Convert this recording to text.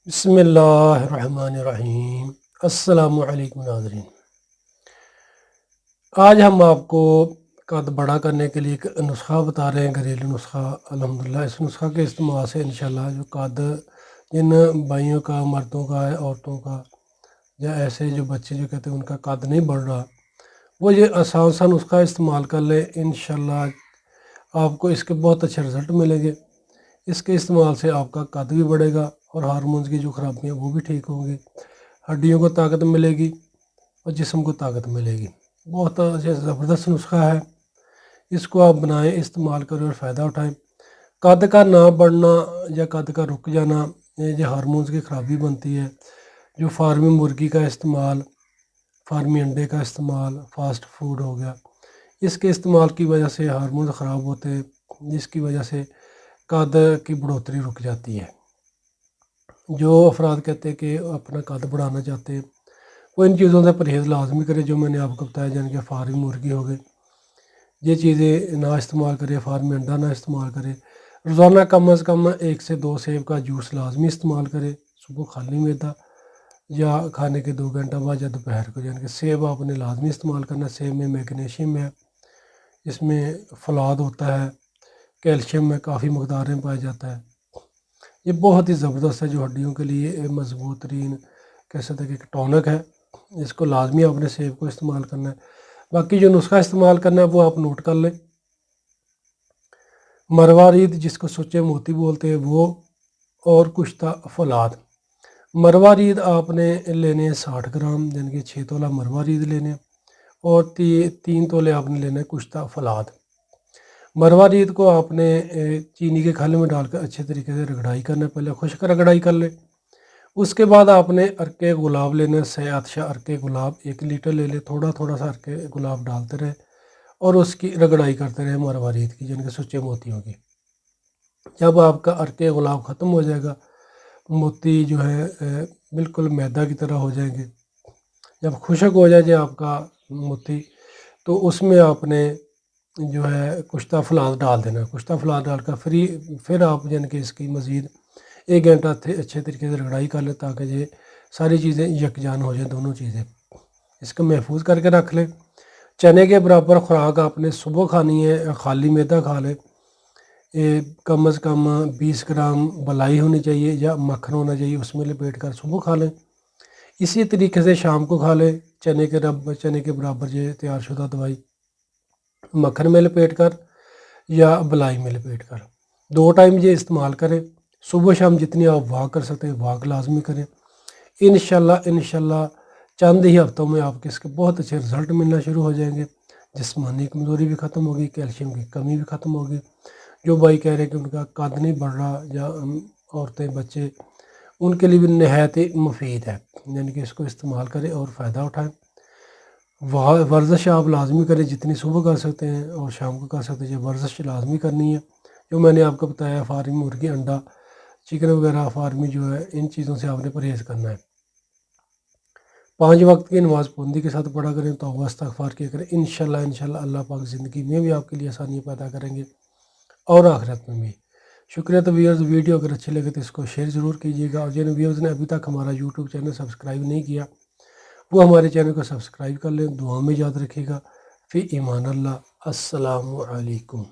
بسم اللہ الرحمن الرحیم۔ السلام علیکم ناظرین، آج ہم آپ کو قد بڑا کرنے کے لیے ایک نسخہ بتا رہے ہیں، گھریلو نسخہ۔ الحمدللہ اس نسخہ کے استعمال سے انشاءاللہ جو قد جن بھائیوں کا، مردوں کا ہے، عورتوں کا، یا ایسے جو بچے جو کہتے ہیں ان کا قد نہیں بڑھ رہا، وہ یہ آسان سا نسخہ استعمال کر لیں، انشاءاللہ آپ کو اس کے بہت اچھے رزلٹ ملیں گے۔ اس کے استعمال سے آپ کا قد بھی بڑھے گا اور ہارمونز کی جو خرابیاں وہ بھی ٹھیک ہوں گی، ہڈیوں کو طاقت ملے گی اور جسم کو طاقت ملے گی۔ بہت اچھا زبردست نسخہ ہے، اس کو آپ بنائیں، استعمال کریں اور فائدہ اٹھائیں۔ قد کا نہ بڑھنا یا قد کا رک جانا، یہ جو ہارمونز کی خرابی بنتی ہے، جو فارمی مرغی کا استعمال، فارمی انڈے کا استعمال، فاسٹ فوڈ ہو گیا، اس کے استعمال کی وجہ سے ہارمونز خراب ہوتے ہیں، جس کی وجہ سے قد کی بڑھوتری رک جاتی ہے۔ جو افراد کہتے ہیں کہ اپنا قد بڑھانا چاہتے ہیں، وہ ان چیزوں سے پرہیز لازمی کرے جو میں نے آپ کو بتایا، جن کے فارمی مرغی ہو گئے، یہ چیزیں نہ استعمال کرے، فارمی انڈا نہ استعمال کرے۔ روزانہ کم از کم 1 سے 2 سیب کا جوس لازمی استعمال کرے، صبح خالی معدہ یا کھانے کے 2 گھنٹہ بعد یا دوپہر کو، یعنی کہ سیب آپ نے لازمی استعمال کرنا ہے۔ سیب میں میگنیشیم ہے، اس میں فولاد ہوتا ہے، کیلشیم میں کافی مقدار میں پایا جاتا ہے۔ یہ بہت ہی زبردست ہے، جو ہڈیوں کے لیے مضبوط ترین کہہ سکتے ہیں کہ ایک ٹونک ہے۔ اس کو لازمی اپنے سیب کو استعمال کرنا ہے۔ باقی جو نسخہ استعمال کرنا ہے وہ آپ نوٹ کر لیں۔ مروارید، جس کو سچے موتی بولتے ہیں، وہ اور کشتہ فولاد۔ مروارید آپ نے لینے ہیں 60 گرام، یعنی کہ 6 تولہ مروارید لینے ہیں، اور 3 تولے آپ نے لینا ہے کشتہ فولاد۔ مروارید کو آپ نے چینی کے کھلے میں ڈال کر اچھے طریقے سے رگڑائی کرنا ہے، پہلے خشک رگڑائی کر لیں۔ اس کے بعد آپ نے عرق گلاب لینا ہے، سیاحت شاہ عرق گلاب 1 لیٹر لے لیں، تھوڑا تھوڑا سا عرق گلاب ڈالتے رہے اور اس کی رگڑائی کرتے رہے مروارید کی، یعنی کہ سچے موتیوں کی۔ جب آپ کا عرق گلاب ختم ہو جائے گا، موتی جو ہے بالکل میدا کی طرح ہو جائیں گے، جب خشک ہو جائے آپ کا موتی، تو اس میں آپ نے جو ہے کشتہ فولاد ڈال دینا ہے۔ کشتہ فولاد ڈال کر پھر آپ یعنی کہ اس کی مزید 1 گھنٹہ اچھے طریقے سے رگڑائی کر لیں، تاکہ یہ ساری چیزیں یکجان ہو جائیں، دونوں چیزیں۔ اس کو محفوظ کر کے رکھ لیں۔ چنے کے برابر خوراک آپ نے صبح کھانی ہے، خالی معدہ کھا لیں۔ کم از کم 20 گرام بلائی ہونی چاہیے یا مکھن ہونا چاہیے، اس میں لپیٹ کر صبح کھا لیں۔ اسی طریقے سے شام کو کھا لیں، چنے کے برابر یہ تیار شدہ دوائی مکھن میں لپیٹ کر یا بلائی میں لپیٹ کر 2 ٹائم یہ استعمال کریں۔ صبح شام جتنی آپ واک کر سکتے ہیں واک لازمی کریں۔ انشاءاللہ چند ہی ہفتوں میں آپ کے اس کے بہت اچھے رزلٹ ملنا شروع ہو جائیں گے۔ جسمانی کمزوری بھی ختم ہوگی، کیلشیم کی کمی بھی ختم ہوگی۔ جو بھائی کہہ رہے ہیں کہ ان کا قد نہیں بڑھ رہا، یا عورتیں بچے، ان کے لیے بھی نہایت ہی مفید ہے، یعنی کہ اس کو استعمال کریں اور فائدہ اٹھائیں۔ ورزش آپ لازمی کریں، جتنی صبح کر سکتے ہیں اور شام کو کر سکتے ہیں، یہ ورزش لازمی کرنی ہے۔ جو میں نے آپ کو بتایا، فارمی مرغی، انڈا، چکن وغیرہ فارمی جو ہے، ان چیزوں سے آپ نے پرہیز کرنا ہے۔ 5 وقت کی نماز پابندی کے ساتھ پڑھا کریں، توبہ استغفار کیا کریں۔ انشاءاللہ اللہ پاک زندگی میں بھی آپ کے لیے آسانی پیدا کریں گے اور آخرت میں بھی۔ شکریہ۔ تو ویورز، ویڈیو اگر اچھے لگے تو اس کو شیئر ضرور کیجیے گا، اور جن ویورز نے ابھی تک ہمارا یوٹیوب چینل سبسکرائب نہیں کیا، وہ ہمارے چینل کو سبسکرائب کر لیں۔ دعا میں یاد رکھیے گا۔ فی امان اللہ۔ السلام علیکم۔